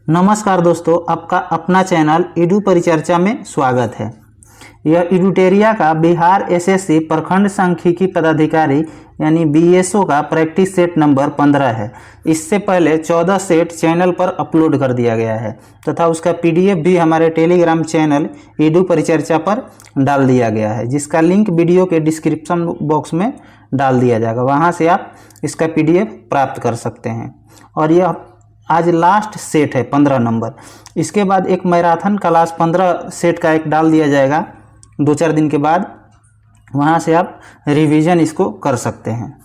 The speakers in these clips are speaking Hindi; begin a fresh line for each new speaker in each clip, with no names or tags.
नमस्कार दोस्तों, आपका अपना चैनल ईडू परिचर्चा में स्वागत है। यह इडुटेरिया का बिहार एसएससी प्रखंड सांख्यिकी पदाधिकारी यानी बीएसओ का प्रैक्टिस सेट नंबर 15 है। इससे पहले 14 सेट चैनल पर अपलोड कर दिया गया है तथा उसका पीडीएफ भी हमारे टेलीग्राम चैनल ईडू परिचर्चा पर डाल दिया गया है, जिसका लिंक वीडियो के डिस्क्रिप्शन बॉक्स में डाल दिया जाएगा। वहाँ से आप इसका पीडीएफ प्राप्त कर सकते हैं। और यह आज लास्ट सेट है 15 नंबर। इसके बाद एक मैराथन क्लास 15 सेट का एक डाल दिया जाएगा 2-4 दिन के बाद। वहाँ से आप रिवीजन इसको कर सकते हैं।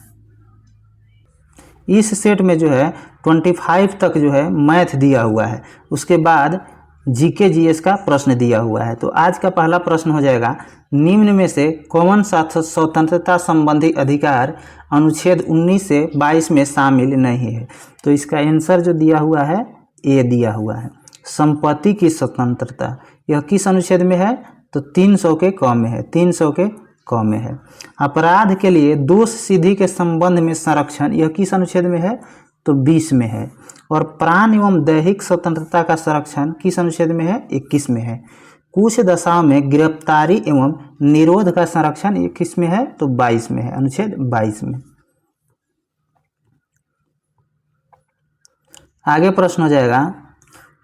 इस सेट में जो है 25 तक जो है मैथ दिया हुआ है, उसके बाद जीके जीएस का प्रश्न दिया हुआ है। तो आज का पहला प्रश्न हो जाएगा, निम्न में से कौन सा स्वतंत्रता संबंधी अधिकार अनुच्छेद 19 से 22 में शामिल नहीं है। तो इसका आंसर जो दिया हुआ है ए दिया हुआ है, संपत्ति की स्वतंत्रता। यह किस अनुच्छेद में है? तो 300 के क में है, 300 के क में है। अपराध के लिए दोष सिद्धि के संबंध में संरक्षण, यह किस अनुच्छेद में है? तो 20 में है। और प्राण एवं दैहिक स्वतंत्रता का संरक्षण किस अनुच्छेद में है? 21 में है। कुछ दशाओं में गिरफ्तारी एवं निरोध का संरक्षण ये किस में है? तो 22 में है, अनुच्छेद 22 में। आगे प्रश्न हो जाएगा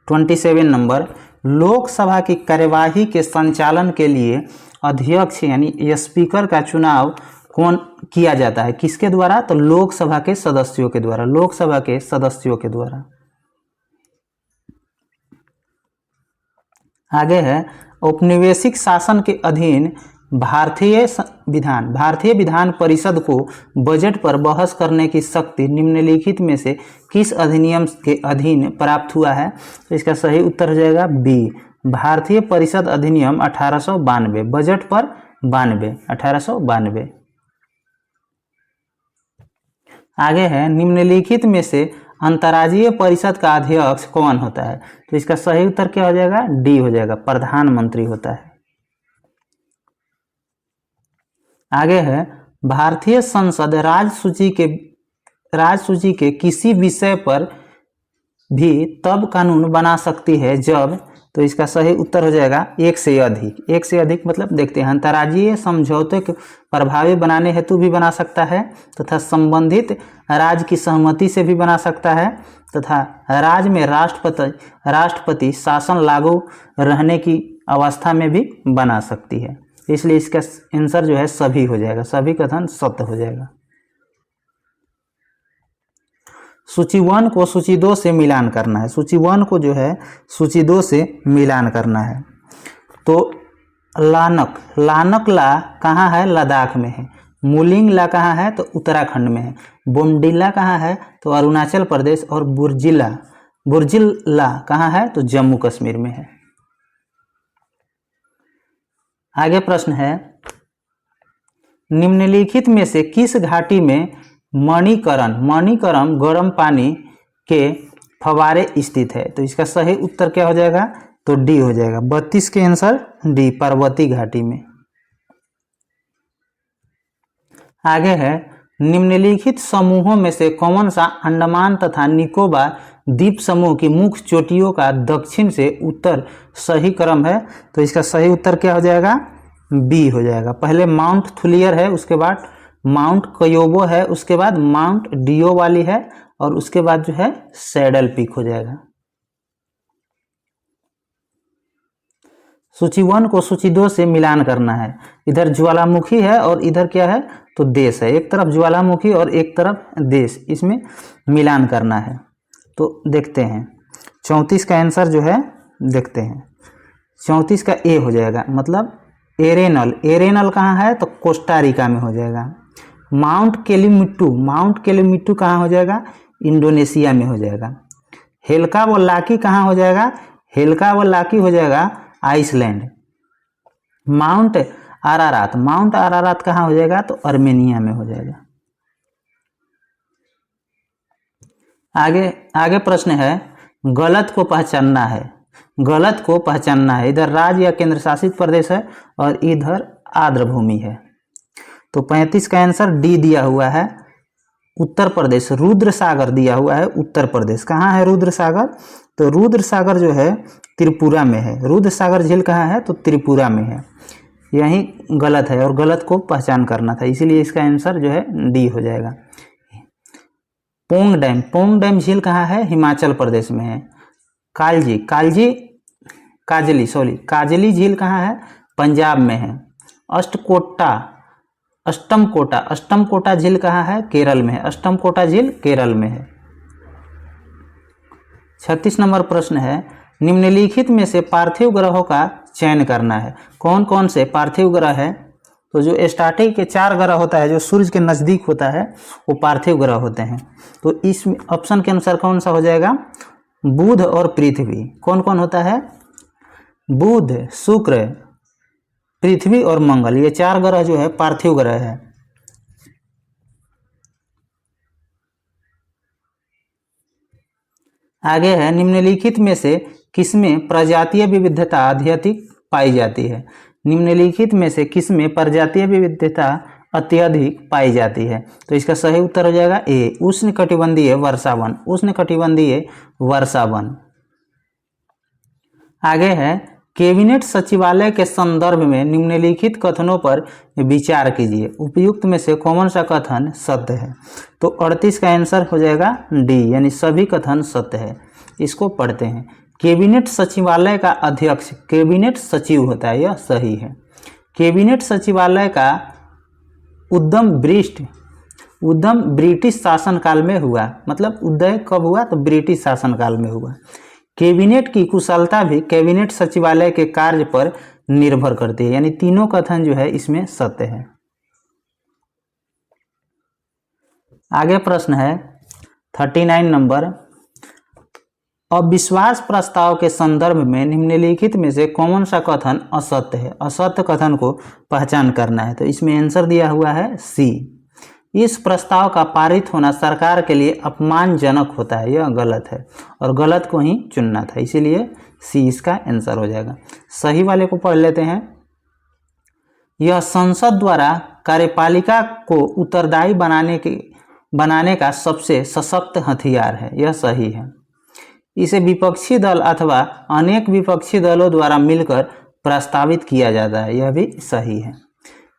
27 नंबर, लोकसभा की कार्यवाही के संचालन के लिए अध्यक्ष यानी स्पीकर का चुनाव कौन किया जाता है? किसके द्वारा? तो लोकसभा के सदस्यों के द्वारा, लोकसभा के सदस्यों के द्वारा। आगे है, औपनिवेशिक शासन के अधीन भारतीय विधान परिषद को बजट पर बहस करने की शक्ति निम्नलिखित में से किस अधिनियम के अधीन प्राप्त हुआ है? तो इसका सही उत्तर हो जाएगा बी, भारतीय परिषद अधिनियम 1892, बजट पर 92, 1892। आगे है, निम्नलिखित में से अंतर्राज्यीय परिषद का अध्यक्ष कौन होता है? तो इसका सही उत्तर क्या हो जाएगा? डी हो जाएगा, प्रधानमंत्री होता है। आगे है, भारतीय संसद राजसूची के किसी विषय पर भी तब कानून बना सकती है जब, तो इसका सही उत्तर हो जाएगा एक से अधिक मतलब देखते हैं, अंतर्राज्यीय समझौते को प्रभावी बनाने हेतु भी बना सकता है तथा संबंधित राज्य की सहमति से भी बना सकता है तथा राज्य में राष्ट्रपति शासन लागू रहने की अवस्था में भी बना सकती है। इसलिए इसका आंसर जो है सभी हो जाएगा, सभी कथन सत्य हो जाएगा। सूची 1 को सूची 2 से मिलान करना है। सूची 1 को जो है सूची 2 से मिलान करना है। तो लानक ला कहाँ है? लद्दाख में है। मुलिंग ला कहाँ है? तो उत्तराखंड में है। बोमडिला कहाँ है? तो अरुणाचल प्रदेश। और बुर्जिला कहाँ है? तो जम्मू कश्मीर में है। आगे प्रश्न है, निम्नलिखित में से किस घाटी में मणिकरण गर्म पानी के फव्वारे स्थित है? तो इसका सही उत्तर क्या हो जाएगा? तो डी हो जाएगा, 32 के आंसर डी, पर्वती घाटी में। आगे है, निम्नलिखित समूहों में से कौन सा अंडमान तथा निकोबार द्वीप समूह की मुख्य चोटियों का दक्षिण से उत्तर सही क्रम है? तो इसका सही उत्तर क्या हो जाएगा? बी हो जाएगा। पहले माउंट थुलियर है, उसके बाद माउंट कयोबो है, उसके बाद माउंट डियो वाली है और उसके बाद जो है सैडल पीक हो जाएगा। सूची 1 को सूची 2 से मिलान करना है। इधर ज्वालामुखी है और इधर क्या है? तो देश है। एक तरफ ज्वालामुखी और एक तरफ देश, इसमें मिलान करना है। तो देखते हैं 34 का आंसर जो है, देखते हैं 34 का ए हो जाएगा, मतलब एरेनल कहाँ है? तो कोस्टारिका में हो जाएगा। माउंट केलिमिट्टू कहाँ हो जाएगा? इंडोनेशिया में हो जाएगा। हेल्का व लाकी कहाँ हो जाएगा? हेल्का व लाकी हो जाएगा आइसलैंड। माउंट आरारात कहाँ हो जाएगा? तो अर्मेनिया में हो जाएगा। आगे प्रश्न है, गलत को पहचानना है। इधर राज्य या केंद्र शासित प्रदेश है और इधर आर्द्र भूमि है। तो 35 का आंसर डी दिया हुआ है, उत्तर प्रदेश। रुद्र सागर दिया हुआ है उत्तर प्रदेश। कहाँ है रुद्र सागर? तो रुद्र सागर जो है त्रिपुरा में है। रुद्र सागर झील कहाँ है? तो त्रिपुरा में है। यही गलत है और गलत को पहचान करना था, इसीलिए इसका आंसर जो है डी हो जाएगा। पोंग डैम झील कहाँ है? हिमाचल प्रदेश में है। काजली झील कहाँ है? पंजाब में है। अष्टम कोटा झील कहाँ है? केरल में है। अष्टम कोटा झील केरल में है। 36 नंबर प्रश्न है, निम्नलिखित में से पार्थिव ग्रहों का चयन करना है। कौन कौन से पार्थिव ग्रह है? तो जो स्टार्टिंग के 4 ग्रह होता है, जो सूर्य के नज़दीक होता है, वो पार्थिव ग्रह होते हैं। तो इस ऑप्शन के अनुसार कौन सा हो जाएगा? बुध और पृथ्वी। कौन कौन होता है? बुध, शुक्र, पृथ्वी और मंगल, ये 4 ग्रह जो है पार्थिव ग्रह है। आगे है, निम्नलिखित में से किसमें प्रजातीय विविधता अत्यधिक पाई जाती है? निम्नलिखित में से किसमें प्रजातीय विविधता अत्यधिक पाई जाती है? तो इसका सही उत्तर हो जाएगा ए, उष्णकटिबंधीय वर्षावन। उष्णकटिबंधीय वर्षावन। आगे है, कैबिनेट सचिवालय के संदर्भ में निम्नलिखित कथनों पर विचार कीजिए। उपयुक्त में से कौन सा कथन सत्य है? तो 38 का आंसर हो जाएगा डी, यानी सभी कथन सत्य है। इसको पढ़ते हैं। कैबिनेट सचिवालय का अध्यक्ष कैबिनेट सचिव होता है, यह सही है। कैबिनेट सचिवालय का उद्यम ब्रिटिश शासनकाल में हुआ। मतलब उदय कब हुआ? तो ब्रिटिश शासनकाल में हुआ। कैबिनेट की कुशलता भी कैबिनेट सचिवालय के कार्य पर निर्भर करती है, यानी तीनों कथन जो है इसमें सत्य है। आगे प्रश्न है 39 नंबर, अविश्वास प्रस्ताव के संदर्भ में निम्नलिखित में से कौन सा कथन असत्य है? असत्य कथन को पहचान करना है। तो इसमें आंसर दिया हुआ है सी, इस प्रस्ताव का पारित होना सरकार के लिए अपमानजनक होता है, यह गलत है और गलत को ही चुनना था, इसीलिए सी इसका आंसर हो जाएगा। सही वाले को पढ़ लेते हैं। यह संसद द्वारा कार्यपालिका को उत्तरदायी बनाने का सबसे सशक्त हथियार है, यह सही है। इसे विपक्षी दल अथवा अनेक विपक्षी दलों द्वारा मिलकर प्रस्तावित किया जाता है, यह भी सही है।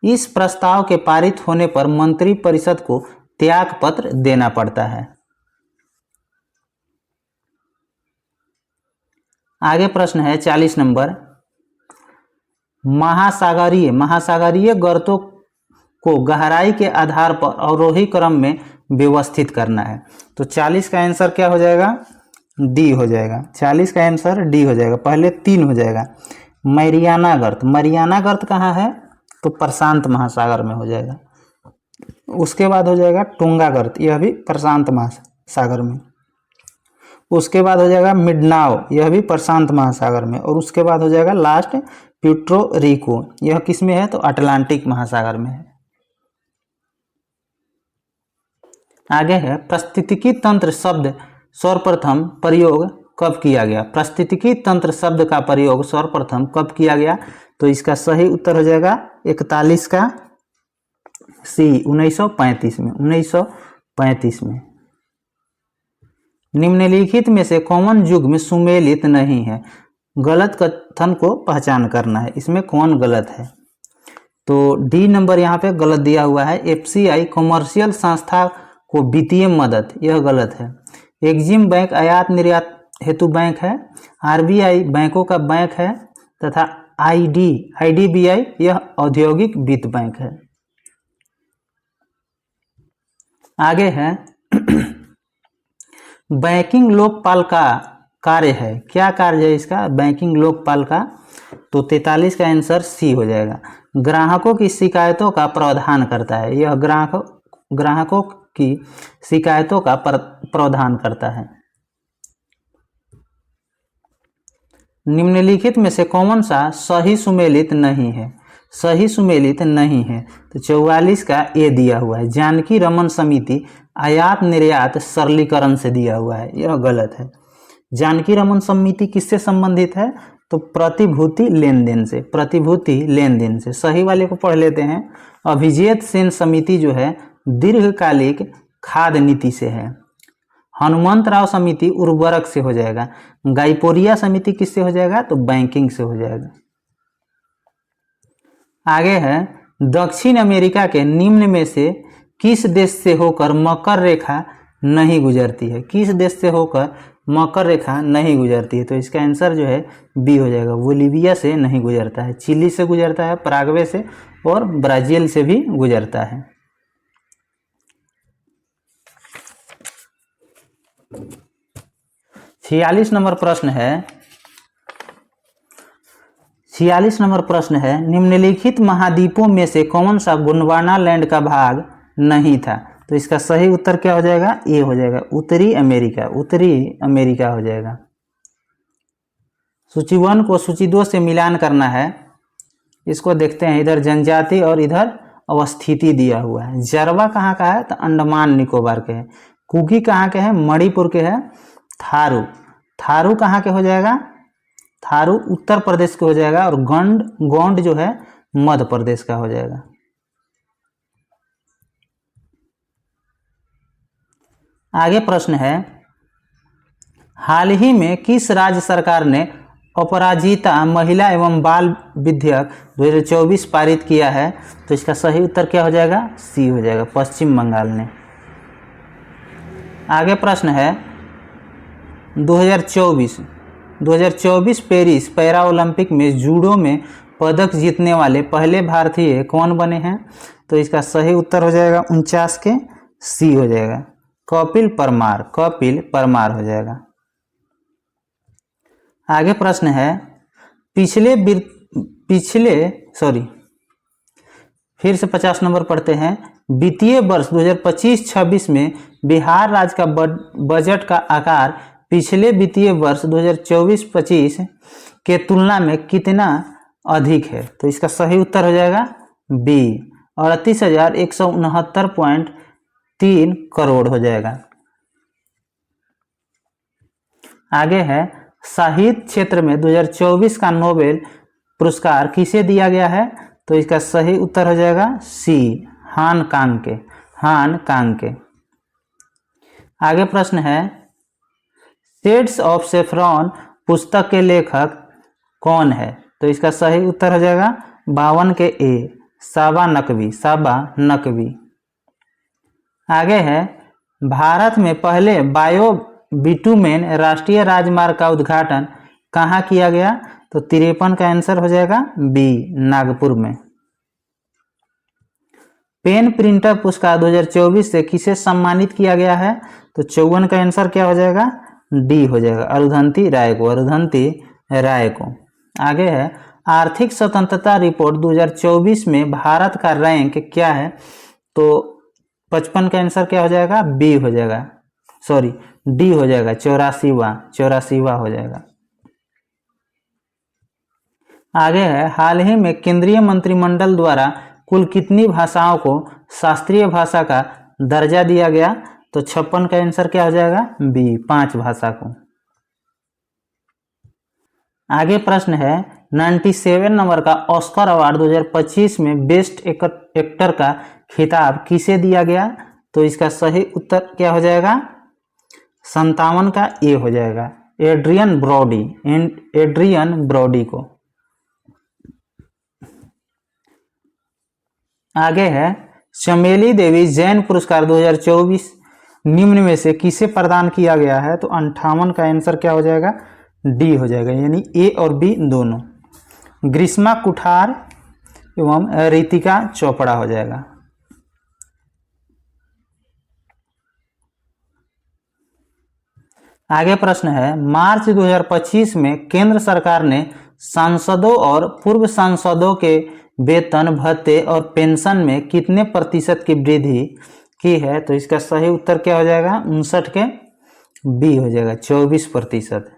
इस प्रस्ताव के पारित होने पर मंत्रिपरिषद को त्यागपत्र देना पड़ता है। आगे प्रश्न है 40 नंबर, महासागरीय गर्तों को गहराई के आधार पर अवरोही क्रम में व्यवस्थित करना है। तो 40 का आंसर क्या हो जाएगा? डी हो जाएगा। 40 का आंसर डी हो जाएगा। पहले 3 हो जाएगा। मरियाना गर्त कहाँ है? तो प्रशांत महासागर में हो जाएगा। उसके बाद हो जाएगा टोंगा गर्त, यह भी प्रशांत महासागर में। उसके बाद हो जाएगा मिडनाव, यह भी प्रशांत महासागर में। और उसके बाद हो जाएगा लास्ट प्यूर्टो रिको, यह किस में है? तो अटलांटिक महासागर में है। आगे है, पारिस्थितिकी तंत्र शब्द सर्वप्रथम प्रयोग कब किया गया? पारिस्थितिकी तंत्र शब्द का प्रयोग सर्वप्रथम कब किया गया? तो इसका सही उत्तर हो जाएगा 41 का सी, 1935 में। 1935 में। निम्नलिखित में से कौन युग्म सुमेलित नहीं है? गलत कथन को पहचान करना है, इसमें कौन गलत है? तो डी नंबर यहाँ पे गलत दिया हुआ है। एफसीआई कमर्शियल संस्था को वित्तीय मदद, यह गलत है। एक्जिम बैंक आयात निर्यात हेतु बैंक है। आरबीआई बैंकों का बैंक है तथा आईडीबीआई यह औद्योगिक वित्त बैंक है। आगे है बैंकिंग लोकपाल का कार्य है, क्या कार्य है इसका? बैंकिंग लोकपाल का। तो 43 का आंसर सी हो जाएगा। ग्राहकों की शिकायतों का प्रावधान करता है, यह ग्राहकों की शिकायतों का प्रावधान करता है। निम्नलिखित में से कौन सा सही सुमेलित नहीं है? सही सुमेलित नहीं है। तो 44 का ए दिया हुआ है। जानकी रमन समिति आयात निर्यात सरलीकरण से दिया हुआ है, यह गलत है। जानकी रमन समिति किससे संबंधित है? तो प्रतिभूति लेन देन से। प्रतिभूति लेन देन से। सही वाले को पढ़ लेते हैं। अभिजीत सेन समिति जो है दीर्घकालिक खाद्य नीति से है। हनुमंतराव समिति उर्वरक से हो जाएगा। गाइपोरिया समिति किससे हो जाएगा? तो बैंकिंग से हो जाएगा। आगे है दक्षिण अमेरिका के निम्न में से किस देश से होकर मकर रेखा नहीं गुजरती है? किस देश से होकर मकर रेखा नहीं गुजरती है? तो इसका आंसर जो है बी हो जाएगा, बोलीविया से नहीं गुजरता है, चिली से गुजरता है, पराग्वे से और ब्राजील से भी गुजरता है। 46 नंबर प्रश्न है। 46 नंबर प्रश्न है, निम्नलिखित महाद्वीपों में से कौन सा गोंडवाना लैंड का भाग नहीं था? तो इसका सही उत्तर क्या हो जाएगा? ए हो जाएगा, उत्तरी अमेरिका। उत्तरी अमेरिका हो जाएगा। सूची 1 को सूची 2 से मिलान करना है। इसको देखते हैं, इधर जनजाति और इधर अवस्थिति दिया हुआ है। जारवा कहाँ का है? तो अंडमान निकोबार के है। कुकी कहाँ के हैं? मणिपुर के है। थारू, थारू कहाँ के हो जाएगा? थारू उत्तर प्रदेश के हो जाएगा। और गोंड जो है मध्य प्रदेश का हो जाएगा। आगे प्रश्न है, हाल ही में किस राज्य सरकार ने अपराजिता महिला एवं बाल विधेयक 2024 पारित किया है? तो इसका सही उत्तर क्या हो जाएगा? सी हो जाएगा, पश्चिम बंगाल ने। आगे प्रश्न है 2024 पेरिस पैरा ओलंपिक में जूडो में पदक जीतने वाले पहले भारतीय कौन बने हैं? तो इसका सही उत्तर हो जाएगा 49 के सी हो जाएगा, कपिल परमार। कपिल परमार हो जाएगा। आगे प्रश्न है, फिर से 50 नंबर पढ़ते हैं। वित्तीय वर्ष 2025-26 में बिहार राज्य का बजट का आकार पिछले वित्तीय वर्ष 2024-25 के तुलना में कितना अधिक है? तो इसका सही उत्तर हो जाएगा बी, 38,169.3 करोड़ हो जाएगा। आगे है, साहित्य क्षेत्र में 2024 का नोबेल पुरस्कार किसे दिया गया है? तो इसका सही उत्तर हो जाएगा सी, हान कांग के। आगे प्रश्न है, शेड्स ऑफ सेफ्रॉन पुस्तक के लेखक कौन है? तो इसका सही उत्तर हो जाएगा 52 के ए, साबा नकवी। आगे है, भारत में पहले बायो बिटुमेन राष्ट्रीय राजमार्ग का उद्घाटन कहाँ किया गया? तो 53 का आंसर हो जाएगा बी, नागपुर में। पेन प्रिंटर पुरस्कार 2024 से किसे सम्मानित किया गया है? तो 54 का आंसर क्या हो जाएगा? डी हो जाएगा, अरुंधति राय को। आगे है, आर्थिक स्वतंत्रता रिपोर्ट 2024 में भारत का रैंक क्या है? तो 55 का आंसर क्या हो जाएगा? बी हो जाएगा, सॉरी डी हो जाएगा, 84वां हो जाएगा। आगे है, हाल ही में केंद्रीय मंत्रिमंडल द्वारा कुल कितनी भाषाओं को शास्त्रीय भाषा का दर्जा दिया गया? तो 56 का आंसर क्या हो जाएगा? बी, 5 भाषा को। आगे प्रश्न है, 97 नंबर का ऑस्कर अवार्ड 2025 में बेस्ट एक्टर का खिताब किसे दिया गया? तो इसका सही उत्तर क्या हो जाएगा? 57 का ए हो जाएगा, एड्रियन ब्रॉडी को। आगे है, चमेली देवी जैन पुरस्कार 2024 निम्न में से किसे प्रदान किया गया है? तो 58 का आंसर क्या हो जाएगा? डी हो जाएगा, यानी ए और बी दोनों। ग्रीष्मा कुठार एवं रितिका चोपड़ा हो जाएगा। आगे प्रश्न है, मार्च 2025 में केंद्र सरकार ने सांसदों और पूर्व सांसदों के वेतन भत्ते और पेंशन में कितने प्रतिशत की वृद्धि की है? तो इसका सही उत्तर क्या हो जाएगा? 59 के बी हो जाएगा, 24%।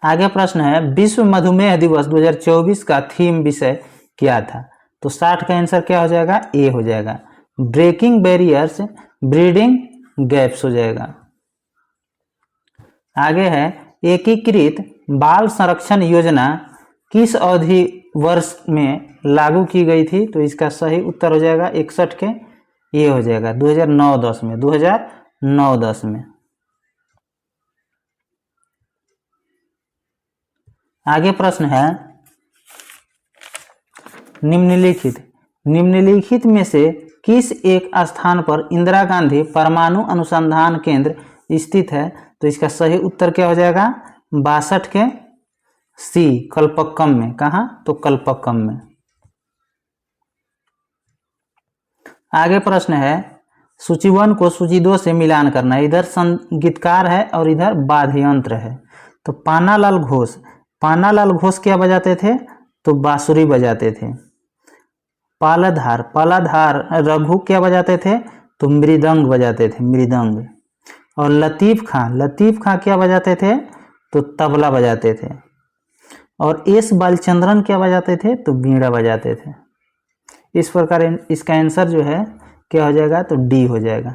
आगे प्रश्न है, विश्व मधुमेह दिवस 2024 का थीम विषय क्या था? तो 60 का आंसर क्या हो जाएगा? ए हो जाएगा, ब्रेकिंग बैरियर्स ब्रीडिंग गैप्स हो जाएगा। आगे है, एकीकृत बाल संरक्षण योजना किस अवधि वर्ष में लागू की गई थी? तो इसका सही उत्तर हो जाएगा 61 के ये हो जाएगा 2009-10 में, 2009-10 में। आगे प्रश्न है निम्नलिखित में से किस एक स्थान पर इंदिरा गांधी परमाणु अनुसंधान केंद्र स्थित है? तो इसका सही उत्तर क्या हो जाएगा? 62 के सी, कल्पक्कम में। कहाँ? तो कल्पक्कम में। आगे प्रश्न है सूची 1 को सूची 2 से मिलान करना। इधर संगीतकार है और इधर वाद्य यंत्र है। तो पानालाल घोष क्या बजाते थे? तो बांसुरी बजाते थे। पालाधार रघु क्या बजाते थे? तो मृदंग बजाते थे, मृदंग। और लतीफ खां क्या बजाते थे? तो तबला बजाते थे। और एस बालचंद्रन क्या बजाते थे? तो बीड़ा बजाते थे। इस प्रकार इसका आंसर जो है क्या हो जाएगा? तो डी हो जाएगा।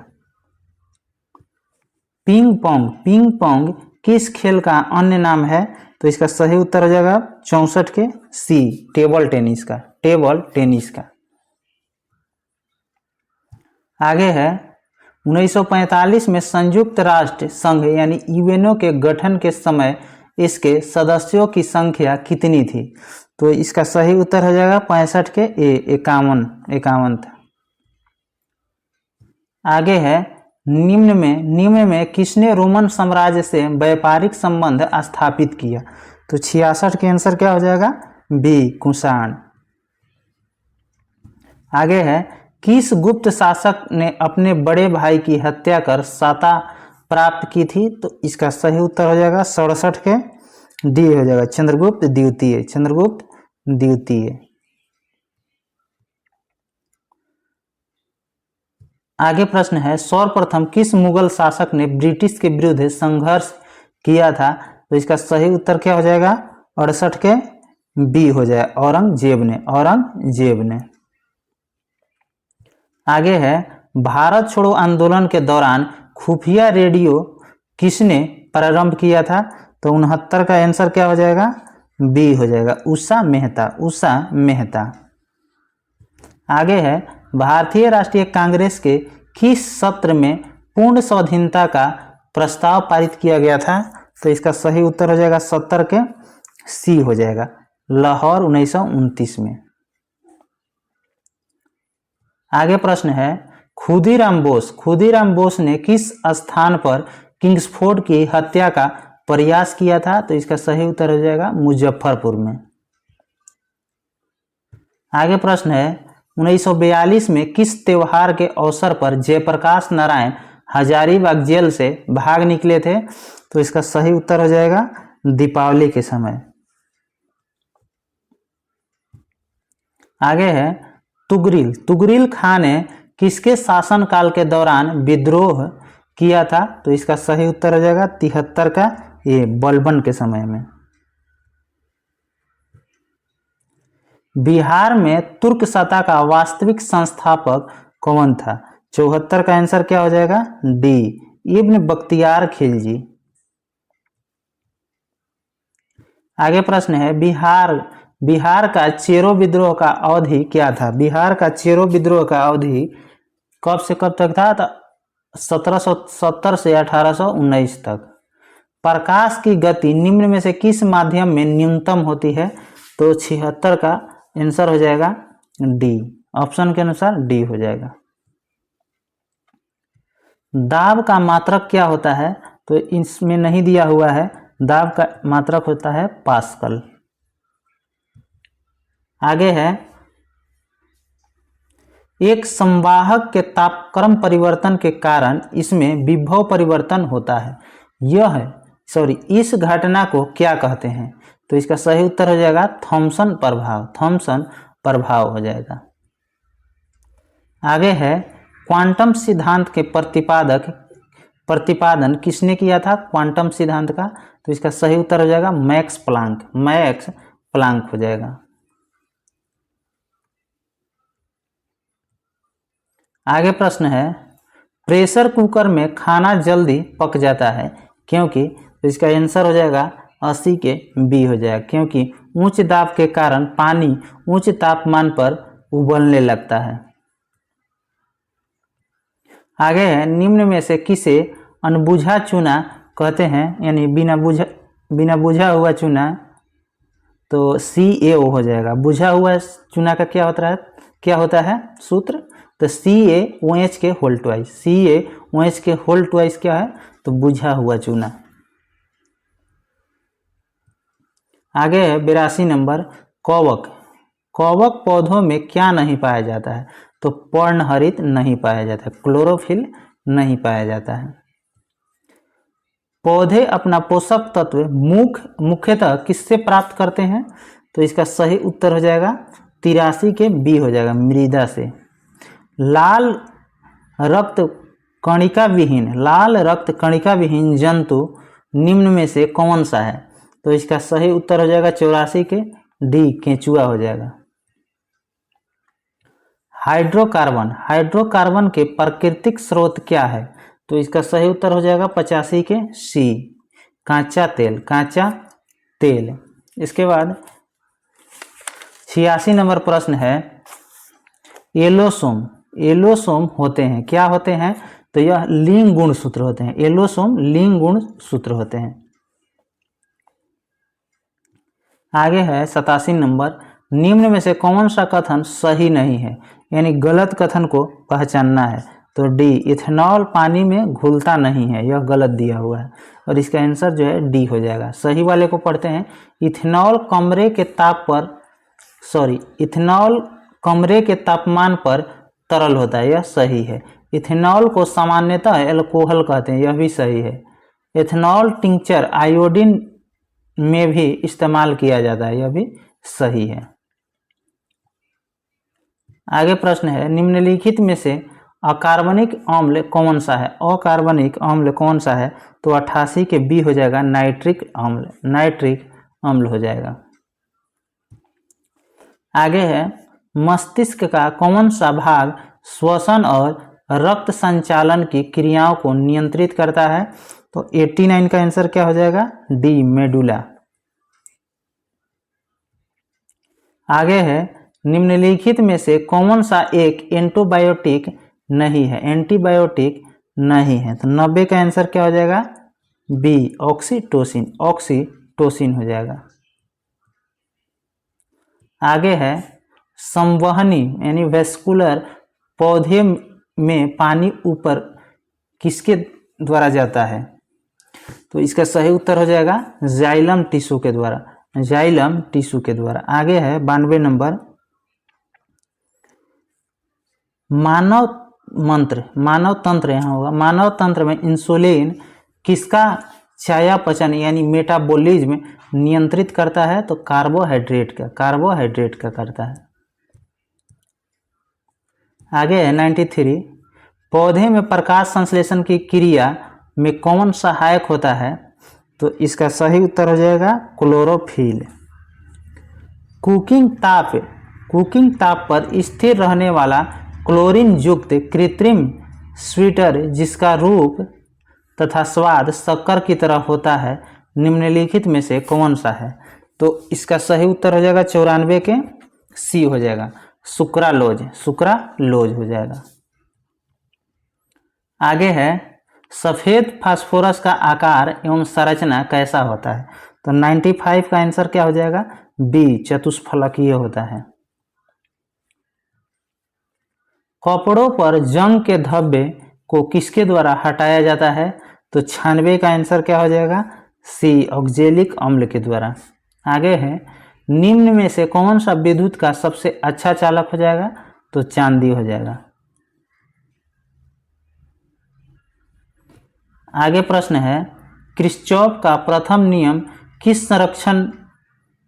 पिंग पोंग किस खेल का अन्य नाम है? तो इसका सही उत्तर हो जाएगा 64 के सी, टेबल टेनिस का। आगे है 1945 में संयुक्त राष्ट्र संघ यानी यूएनओ के गठन के समय इसके सदस्यों की संख्या कितनी थी? तो इसका सही उत्तर हो जाएगा 65 के ए, 51 था। आगे है निम्न में किसने रोमन साम्राज्य से व्यापारिक संबंध स्थापित किया? तो 66 के आंसर क्या हो जाएगा? बी, कुषाण। आगे है किस गुप्त शासक ने अपने बड़े भाई की हत्या कर सत्ता प्राप्त की थी? तो इसका सही उत्तर हो जाएगा 67 के डी हो जाएगा, चंद्रगुप्त द्वितीय। आगे प्रश्न है सर्वप्रथम किस मुगल शासक ने ब्रिटिश के विरुद्ध संघर्ष किया था? तो इसका सही उत्तर क्या हो जाएगा? 68 के बी हो जाए, औरंगजेब ने। आगे है भारत छोड़ो आंदोलन के दौरान खुफिया रेडियो किसने प्रारंभ किया था? तो 69 का आंसर क्या हो जाएगा? बी हो जाएगा, उषा मेहता। आगे है भारतीय राष्ट्रीय कांग्रेस के किस सत्र में पूर्ण स्वाधीनता का प्रस्ताव पारित किया गया था? तो इसका सही उत्तर हो जाएगा 70 के सी हो जाएगा, लाहौर 1929 में। आगे प्रश्न है खुदीराम बोस ने किस स्थान पर किंग्सफोर्ड की हत्या का प्रयास किया था? तो इसका सही उत्तर हो जाएगा मुजफ्फरपुर में। आगे प्रश्न है 1942 में किस त्योहार के अवसर पर जयप्रकाश नारायण हजारीबाग जेल से भाग निकले थे? तो इसका सही उत्तर हो जाएगा दीपावली के समय। आगे है तुगरिल खां ने किसके शासनकाल के दौरान विद्रोह किया था? तो इसका सही उत्तर हो जाएगा 73 का ये, बलबन के समय में। बिहार में तुर्क सत्ता का वास्तविक संस्थापक कौन था? 74 का आंसर क्या हो जाएगा? डी, इब्न बख्तियार खिलजी। आगे प्रश्न है बिहार का चेरो विद्रोह का अवधि क्या था? बिहार का चेरो विद्रोह का अवधि कब से कब तक था? तो 1770 से 1819 तक। प्रकाश की गति निम्न में से किस माध्यम में न्यूनतम होती है? तो 76 का आंसर हो जाएगा डी, ऑप्शन के अनुसार डी हो जाएगा। दाब का मात्रक क्या होता है? तो इसमें नहीं दिया हुआ है। दाब का मात्रक होता है पास्कल। आगे है एक संवाहक के तापक्रम परिवर्तन के कारण इसमें विभव परिवर्तन होता है। इस घटना को क्या कहते हैं? तो इसका सही उत्तर हो जाएगा थॉमसन प्रभाव हो जाएगा। आगे है क्वांटम सिद्धांत के प्रतिपादन किसने किया था? क्वांटम सिद्धांत का। तो इसका सही उत्तर हो जाएगा मैक्स प्लांक हो जाएगा। आगे प्रश्न है प्रेशर कुकर में खाना जल्दी पक जाता है क्योंकि? तो इसका आंसर हो जाएगा 80 के बी हो जाएगा, क्योंकि उच्च दाब के कारण पानी उच्च तापमान पर उबलने लगता है। आगे है, निम्न में से किसे अनबुझा चूना कहते हैं, यानी बिना बुझा हुआ चूना, तो CaO हो जाएगा। बुझा हुआ चूना का क्या होता है सूत्र, तो CaOH के होल ट्वाइस, CaOH के होल ट्वाइस क्या है, तो बुझा हुआ चूना। आगे है 82 नंबर, कवक। कवक पौधों में क्या नहीं पाया जाता है, तो पर्णहरित नहीं पाया जाता, क्लोरोफिल नहीं पाया जाता है। पौधे अपना पोषक तत्व मुख्यतः किससे प्राप्त करते हैं, तो इसका सही उत्तर हो जाएगा 83 के बी हो जाएगा, मृदा से। लाल रक्त कणिका विहीन जंतु निम्न में से कौन सा है, तो इसका सही उत्तर हो जाएगा 84 के डी, केंचुआ हो जाएगा। हाइड्रोकार्बन के प्राकृतिक स्रोत क्या है, तो इसका सही उत्तर हो जाएगा 85 के सी, कांचा तेल। इसके बाद 86 नंबर प्रश्न है, एलोसोम होते हैं, क्या होते हैं, तो यह लिंग गुण सूत्र होते हैं, एलोसोम लिंग गुण सूत्र होते हैं। आगे है 87 नंबर, निम्न में से कौन सा कथन सही नहीं है, यानी गलत कथन को पहचानना है, तो डी, इथेनॉल पानी में घुलता नहीं है, यह गलत दिया हुआ है, और इसका आंसर जो है डी हो जाएगा। सही वाले को पढ़ते हैं, इथेनॉल कमरे के तापमान पर तरल होता है, यह सही है। इथेनॉल को सामान्यतः एल्कोहल कहते हैं, यह भी सही है। इथेनॉल टिंचर आयोडीन में भी इस्तेमाल किया जाता है, यह भी सही है। आगे प्रश्न है, निम्नलिखित में से अकार्बनिक अम्ल कौन सा है, अकार्बनिक अम्ल कौन सा है, तो 88 के बी हो जाएगा, नाइट्रिक अम्ल हो जाएगा। आगे है, मस्तिष्क का कौन सा भाग श्वसन और रक्त संचालन की क्रियाओं को नियंत्रित करता है, तो 89 का आंसर क्या हो जाएगा, डी, मेडुला। आगे है, निम्नलिखित में से कौन सा एक एंटीबायोटिक नहीं है, तो 90 का आंसर क्या हो जाएगा, बी, ऑक्सीटोसिन हो जाएगा। आगे है, संवहनी यानी वेस्कुलर पौधे में पानी ऊपर किसके द्वारा जाता है, तो इसका सही उत्तर हो जाएगा जाइलम टिश्यू के द्वारा। आगे है 92 नंबर, मानव तंत्र यहाँ होगा, मानव तंत्र में इंसुलिन किसका चयापचय यानी मेटाबॉलिज्म नियंत्रित करता है, तो कार्बोहाइड्रेट का करता है। आगे है 93, पौधे में प्रकाश संश्लेषण की क्रिया में कौन सहायक होता है, तो इसका सही उत्तर हो जाएगा क्लोरोफिल। कुकिंग ताप पर स्थिर रहने वाला क्लोरीन युक्त कृत्रिम स्वीटर जिसका रूप तथा स्वाद शक्कर की तरह होता है, निम्नलिखित में से कौन सा है, तो इसका सही उत्तर हो जाएगा 94 के सी हो जाएगा, सुक्रालोज हो जाएगा। आगे है, सफ़ेद फास्फोरस का आकार एवं संरचना कैसा होता है, तो 95 का आंसर क्या हो जाएगा, बी, चतुष्फलकीय होता है। कपड़ों पर जंग के धब्बे को किसके द्वारा हटाया जाता है, तो 96 का आंसर क्या हो जाएगा, सी, ऑक्जेलिक अम्ल के द्वारा। आगे है, निम्न में से कौन सा विद्युत का सबसे अच्छा चालक हो जाएगा, तो चांदी हो जाएगा। आगे प्रश्न है, किरचॉफ का प्रथम नियम किस संरक्षण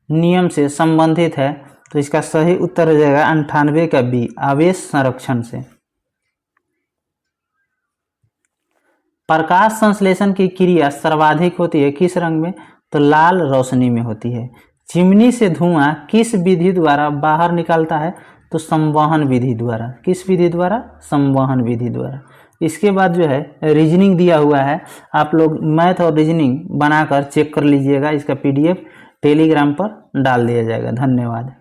नियम से संबंधित है, तो इसका सही उत्तर हो जाएगा 98 का बी, आवेश संरक्षण से। प्रकाश संश्लेषण की क्रिया सर्वाधिक होती है किस रंग में, तो लाल रोशनी में होती है। चिमनी से धुआं किस विधि द्वारा बाहर निकलता है, तो संवहन विधि द्वारा। किस विधि द्वारा, संवहन विधि द्वारा। इसके बाद जो है रीजनिंग दिया हुआ है, आप लोग मैथ और रीजनिंग बनाकर चेक कर लीजिएगा, इसका PDF टेलीग्राम पर डाल दिया जाएगा। धन्यवाद।